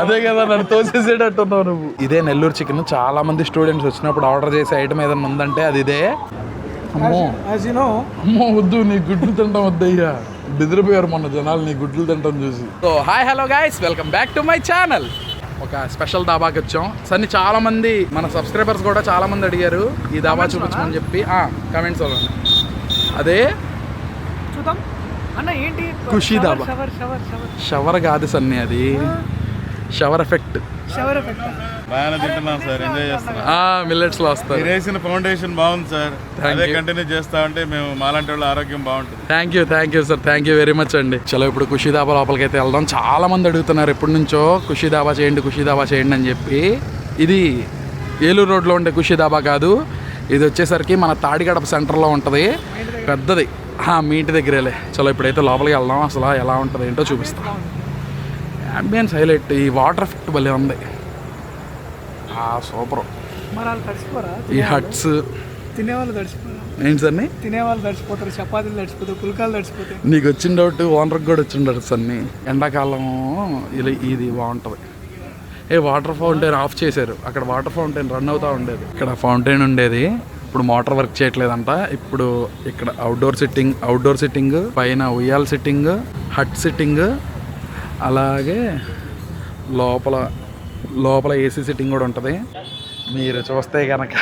అదే కదా నన్ను తోసేసేటట్టున్నావు నువ్వు. ఇదే నెల్లూరు చికెన్. చాలా మంది స్టూడెంట్స్ వచ్చినప్పుడు ఆర్డర్ చేసే ఐటమ్ ఏదైనా ఉందంటే అది ఇదే. అమ్మో అమ్మో వద్దు, నీ గుడ్లు తింటాం వద్దయ్యా. బెదిరిపోయారు మొన్న జనాలు నీ గుడ్లు తింటాం చూసి. So hi hello guys, welcome back to my channel. ఒక స్పెషల్ దాబాకి వచ్చాం. సన్ని చాలా మంది మన సబ్స్క్రైబర్స్ కూడా చాలా మంది అడిగారు ఈ దాబా చూపించమని చెప్పి. కమెంట్స్ చూడండి. అదే చూద్దాం అన్న. ఏంటి ఖుషీ దాబా? షవర్ కాదు సన్ని, అది షవర్ ఎఫెక్ట్. బాగానే తింటున్నాం సార్, ఎంజాయ్ చేస్తున్నాం. మిల్లెట్స్ లో వస్తారు. మీరు వేసిన ఫౌండేషన్ బాగుంది సార్, అదే కంటిన్యూ చేస్తా ఉంటే మేము మాలాంటి వాళ్ళ ఆరోగ్యం బాగుంటుంది. Thank you sir, thank you very much అండి. చలో ఇప్పుడు ఖుషీ దాబా లోపలికి అయితే వెళ్దాం. చాలా మంది అడుగుతున్నారు ఎప్పటి నుంచో ఖుషీ దాబా చేయండి అని చెప్పి. ఇది ఏలూరు రోడ్లో ఉండే ఖుషీ దాబా కాదు, ఇది వచ్చేసరికి మన తాడిగడప సెంటర్లో ఉంటుంది, పెద్దది. మీ ఇంటి దగ్గరేలే. చలో ఇప్పుడైతే లోపలికి వెళ్దాం. అసలు ఎలా ఉంటుంది ఏంటో చూపిస్తాం. Ambience highlight. ఈ వాటర్ ఎఫెక్ట్ భలే ఉంది, సూపర్. ఈ హట్స్ తినేవాళ్ళు తడిచిపోతారు. ఏంటి సన్ని? తినేవాళ్ళు తడిచిపోతారు, చపాతీలు తడిచిపోతారు, పుల్కాలు తడిచిపోతాయి. నీకు వచ్చిన డౌట్ ఓనర్కి కూడా వచ్చిండడు సన్ని. ఎండాకాలం ఇది బాగుంటుంది. వాటర్ ఫౌంటైన్ ఆఫ్ చేశారు. అక్కడ వాటర్ ఫౌంటైన్ రన్ అవుతూ ఉండేది, ఇక్కడ ఫౌంటైన్ ఉండేది. ఇప్పుడు మోటార్ వర్క్ చేయట్లేదంట. ఇప్పుడు ఇక్కడ అవుట్డోర్ సిట్టింగ్, పైన ఉయ్యాల సిట్టింగ్, హట్ సిట్టింగ్, అలాగే లోపల ఏసీ సిట్టింగ్ కూడా ఉంటుంది. మీరు చూస్తే కనుక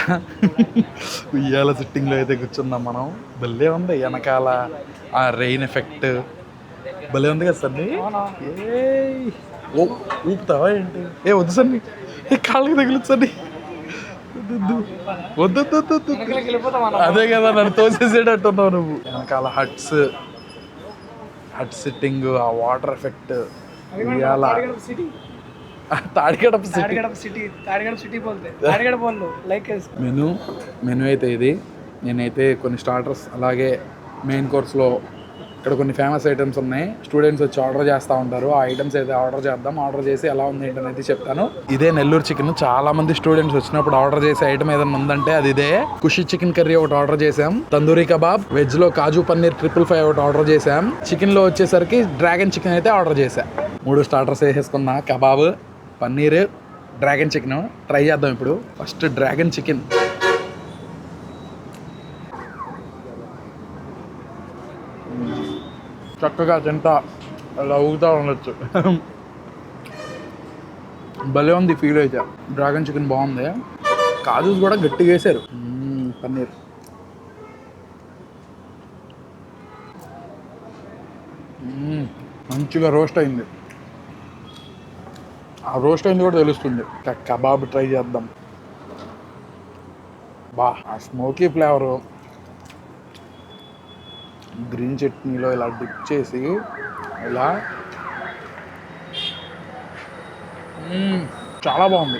ఉయ్యాల సిట్టింగ్లో అయితే కూర్చుందాం మనం. భలే ఉంది. వెనకాల ఆ రెయిన్ ఎఫెక్ట్ భలే ఉంది కదా సన్ని. ఊపుతావా ఏంటి? వద్దు సన్ని, కాళ్ళకి తగిలింది సన్ని. వద్దు. అదే కదా నన్ను తోసేసేటట్టున్నావు నువ్వు. వెనకాల హట్ సిట్టింగ్, ఆ water effect, Tadigadapa city menu అయితే ఇది. నేనైతే కొన్ని స్టార్టర్స్, అలాగే మెయిన్ కోర్స్లో ఇక్కడ కొన్ని ఫేమస్ ఐటమ్స్ ఉన్నాయి. స్టూడెంట్స్ వచ్చి ఆర్డర్ చేస్తూ ఉంటారు. ఆ ఐటమ్స్ అయితే ఆర్డర్ చేద్దాం. ఆర్డర్ చేసి ఎలా ఉంది ఏంటనేది చెప్తాను. ఇదే నెల్లూరు చికెన్. చాలా మంది స్టూడెంట్స్ వచ్చినప్పుడు ఆర్డర్ చేసే ఐటమ్ ఏదైనా ఉందంటే అది ఇదే. ఖుషీ చికెన్ కర్రీ ఒకటి ఆర్డర్ చేసాం, తందూరి కబాబ్, వెజ్ లో కాజు పన్నీర్ 555 ఒకటి ఆర్డర్ చేసాం. చికెన్ లో వచ్చేసరికి డ్రాగన్ చికెన్ అయితే ఆర్డర్ చేసా. 3 స్టార్టర్స్ వేసేసుకున్నా. Kebab, paneer, dragon chicken try చేద్దాం ఇప్పుడు. First dragon chicken. చక్కగా తింటా అలా ఊగుతూ ఉండొచ్చు. భలే ఉంది ఫీల్ అయితే. డ్రాగన్ చికెన్ బాగుంది. కాజూస్ కూడా గట్టిగా వేసారు. పన్నీర్ మంచిగా రోస్ట్ అయింది. ఆ రోస్ట్ అయింది కూడా తెలుస్తుంది. కబాబ్ ట్రై చేద్దాం. ఆ స్మోకీ ఫ్లేవరు గ్రీన్ చట్నీలో ఇలా డిప్ చేసి ఇలా చాలా బాగుంది.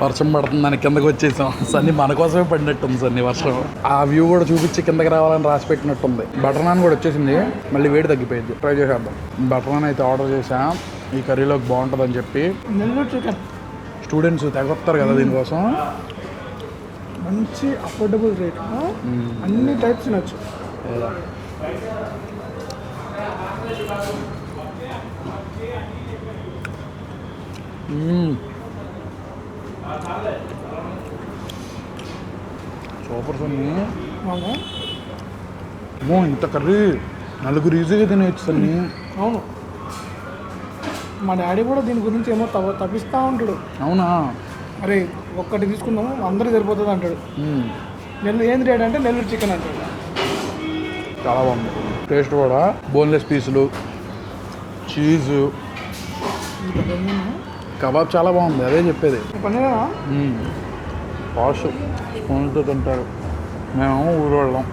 వర్షం పడుతుంది, దాని కిందకి వచ్చేసాం. సన్ని మన కోసమే పడినట్టుంది సన్ని వర్షం. ఆ వ్యూ కూడా చూపించి కిందకి రావాలని రాసి పెట్టినట్టుంది. బటర్ నాన్ కూడా వచ్చేసింది, మళ్ళీ వేడి తగ్గిపోయింది. ట్రై చేసేద్దాం. బటర్ నాన్ అయితే ఆర్డర్ చేసాం. ఈ కర్రీలోకి బాగుంటుందని చెప్పి. నెల్లూరు చికెన్ స్టూడెంట్స్ తెగొస్తారు కదా దీనికోసం. మంచి అఫోర్డబుల్ రేట్, అన్ని టైప్స్ తినొచ్చు. సూపర్ సన్ని. ఇంత కర్రీ నలుగురు ఈజీగా తినేయచ్చు సన్ని. అవును, మా డాడీ కూడా దీని గురించి ఏమో తప్పిస్తూ ఉంటాడు. అవునా? అరే ఒక్కటి తీసుకుందాము, అందరూ సరిపోతుంది అంటాడు. ఏంది డాడీ అంటే నెల్లూరు చికెన్ అంటాడు. చాలా బాగుంది టేస్ట్ కూడా. బోన్లెస్ పీసులు, చీజు, కబాబ్ చాలా బాగుంది. అదే చెప్పేది. వాష్ స్పూన్తో తింటారు. మేము ఊరోళ్ళం.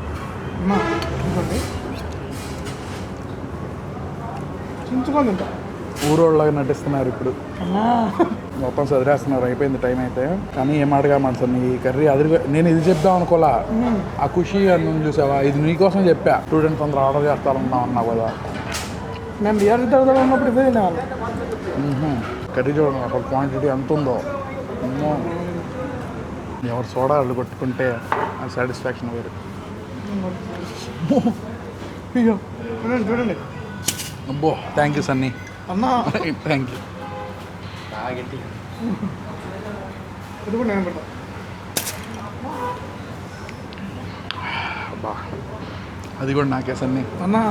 చించుకొని తింటాం. ఊరోళ్ళగా నటిస్తున్నారు ఇప్పుడు. మొత్తం చదివేస్తున్నారు. అయిపోయింది టైం అయితే. కానీ ఏం మాటగా మనసు ఈ కర్రీ నేను ఇది చెప్దాం అనుకోలా. ఆ ఖుషి అని చూసావా, ఇది నీకోసం చెప్పా. స్టూడెంట్స్ అందరూ ఆర్డర్ చేస్తారన్నా అన్నావు కదా. మేము రియాలిటీ తరగతిలో ఉన్నప్పుడు ఇదే తినేవాళ్ళం. కర్రీ చూడండి అసలు క్వాంటిటీ ఎంత ఉందో. ఎవరు సోడా వాళ్ళు కొట్టుకుంటే ఆ సాటిస్ఫాక్షన్ వేరు. చూడండి. అబ్బో థ్యాంక్ యూ సన్నీ. అన్నా థ్యాంక్ యూ. ఇది కూడా నేను పెడతా. అబ్బా అది కూడా నాకే సన్ని. అన్నా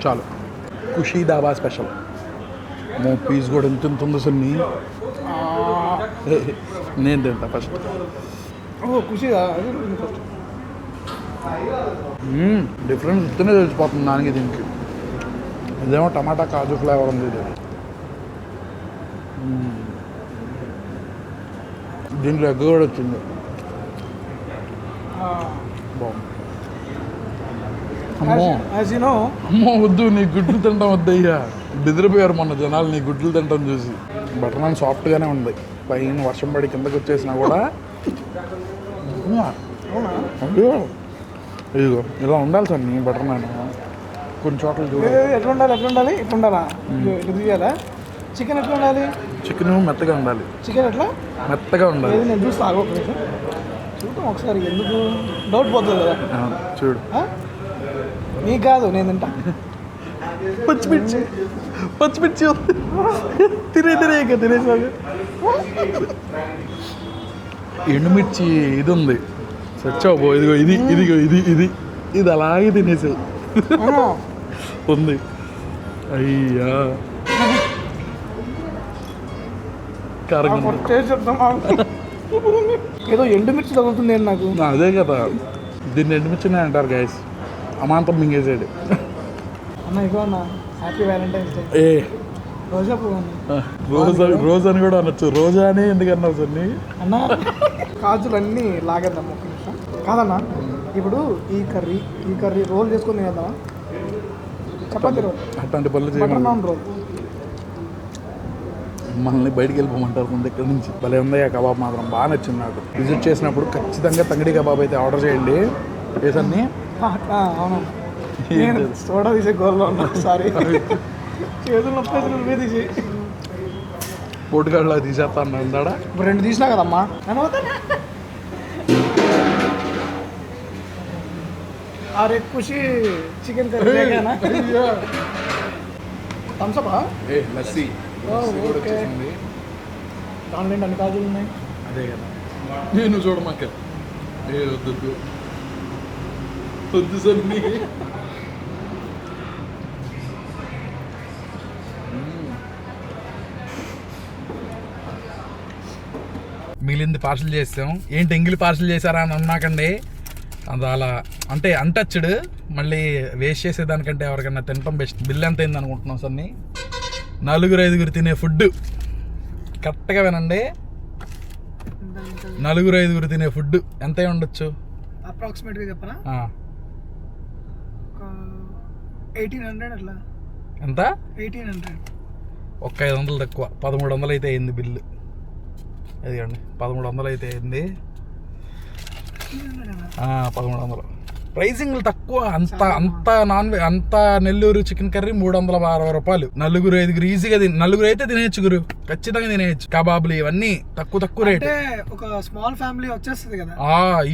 చాలు. ఖుషీ దాబా స్పెషల్ పీస్ కూడా ఎంత ఉంది సన్ని. నేను తింటా ఫస్ట్. ఓ ఖుషిగా అది ఫస్ట్. డిఫరెన్స్ ఇస్తేనే తెలిసిపోతుంది దానికి దీనికి. ఇదేమో టమాటా కాజు ఫ్లేవర్ ఉంది ఇది. దీంట్లో ఎగ్ కూడా వచ్చింది. బాగుంది. అమ్మో యాజ్ యు నో అమ్మో వద్దు, నీ గుడ్లు తింటాం వద్దయ్యా. బెదిరిపోయారు మొన్న జనాలు నీ గుడ్లు తింటాం చూసి. బటర్ నాన్ సాఫ్ట్గానే ఉంది. పైన వర్షం పడి కిందకి వచ్చేసినా కూడా అవునా? అయ్యో ఇదిగో ఇలా ఉండాలి సార్ నీ బటర్ నాన్. కొన్ని చోట్ల చూడాలి. ఎట్లా ఉండాలి ఎట్లా ఉండాలి ఎట్లా ఉండాలా? ఇది తీయాలా? చికెన్ ఎట్లా ఉండాలి? చికెన్ మెత్తగా ఉండాలి. చికెన్ ఎట్లా మెత్తగా ఉండాలి. ఏది నేను చూస్తా ఆగు ఒక నిమిషం. చూద్దాం ఒకసారి, ఎందుకు డౌట్ పోతుంది కదా. చూడు. నీకు కాదు, నేను తింటా. పచ్చిమిర్చి పచ్చిమిర్చి తినేసాగు. ఎండుమిర్చి ఇది ఉంది. సచ్చావు. ఇదిగో ఇది ఇదిగో ఇది ఇది ఇది అలాగే తినేసావు. ఉంది. అయ్యా కారంగా టేస్ట్ చెప్తాం. ఏదో ఎండుమిర్చి తగులుతుంది ఏంటి నాకు. అదే కదా, దీన్ని ఎండుమిర్చినే అంటారు గైస్. అమాంతం మింగేసాడు. అన్న ఇగో అన్న, హ్యాపీ వ్యాలంటైన్స్ డే. ఏ రోజా పువ్వు అన్న. రోజు అని కూడా అనొచ్చు. రోజా అని ఎందుకన్నావు సన్ని? అన్న కాజులు అన్నీ లాగేద్దాం ఒక నిమిషం. కాదన్న, ఇప్పుడు ఈ కర్రీ రోల్ చేసుకుని తినేద్దామా? చపాతీ రోల్, అట్లాంటి పనులు బటర్ చేయమని నాన్ రోల్. మనల్ని బయటికి వెళ్ళిపోమంటారు ముందు ఇక్కడ నుంచి. భలే ఉంది ఆ కబాబ్, మాత్రం బాగా నచ్చింది నాకు. విజిట్ చేసినప్పుడు ఖచ్చితంగా తంగడి కబాబ్ అయితే ఆర్డర్ చేయండి. ఏసన్ని అవును, నేను సోడా తీసే గోల్లో ఉన్నా. సారీ, చేతులు నొప్పేసి నువ్వే తీసి పోటుగాళ్ళ తీసేస్తా అన్నాడా. ఇప్పుడు 2 తీసినా కదమ్మా. అరే ఖుషి చికెన్ కర్రీ థమ్సపా? లస్సీ ఓకే. దాంట్లో ఏంటి అన్ని కాజులు ఉన్నాయి? అదే కదా, నేను చూడమాక. ఏ వద్దు వద్దు సన్ని. మిగిలింది పార్సల్ చేసాం. ఏంటి ఎంగిలి పార్సల్ చేశారా అని అన్నాకండి. అది అలా అంటే అన్టచ్డ్, మళ్ళీ వేస్ట్ చేసేదానికంటే ఎవరికైనా తినటం బెస్ట్. బిల్ ఎంత అయింది అనుకుంటున్నాం సన్ని? 4-5 తినే ఫుడ్. కరెక్ట్గా వినండి, 4-5 తినే ఫుడ్ ఎంత ఉండొచ్చు అప్రాక్సిమేట్గా చెప్పనా? 1800 అట్లా. ఎంత? 1800. ఒక్క 500 తక్కువ, 1300 అయితే అయింది బిల్లు. అదిగండి 1300 అయితే అయింది. 1300. ప్రైసింగ్లు తక్కువ. అంత నెల్లూరు చికెన్ కర్రీ 360 రూపాయలు. 4-5 ఈజీగా 4 అయితే తినేయచ్చు గురు, ఖచ్చితంగా తినేయచ్చు. కబాబులు ఇవన్నీ తక్కువ రేట్. ఒక స్మాల్ ఫ్యామిలీ వచ్చేస్తుంది కదా.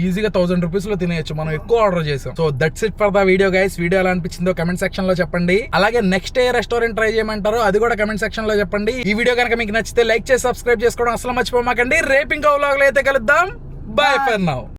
ఈజీగా 1000 రూపీస్ లో తినేయచ్చు. మనం ఎక్కువ ఆర్డర్ చేసాం. So that's it for the video guys. Video ఎలా అనిపించిందో కమెంట్ సెక్షన్ లో చెప్పండి. అలాగే నెక్స్ట్ ఏ రెస్టారెంట్ ట్రై చేయమంటారో అది కూడా కమెంట్ సెక్షన్ లో చెప్పండి. ఈ వీడియో కనుక మీకు నచ్చితే లైక్ చేసి సబ్స్క్రైబ్ చేసుకోవడం అసలు మర్చిపోమాకండి. రేపు ఇంకో వ్లాగ్ లో అయితే కలుద్దాం. Bye for now.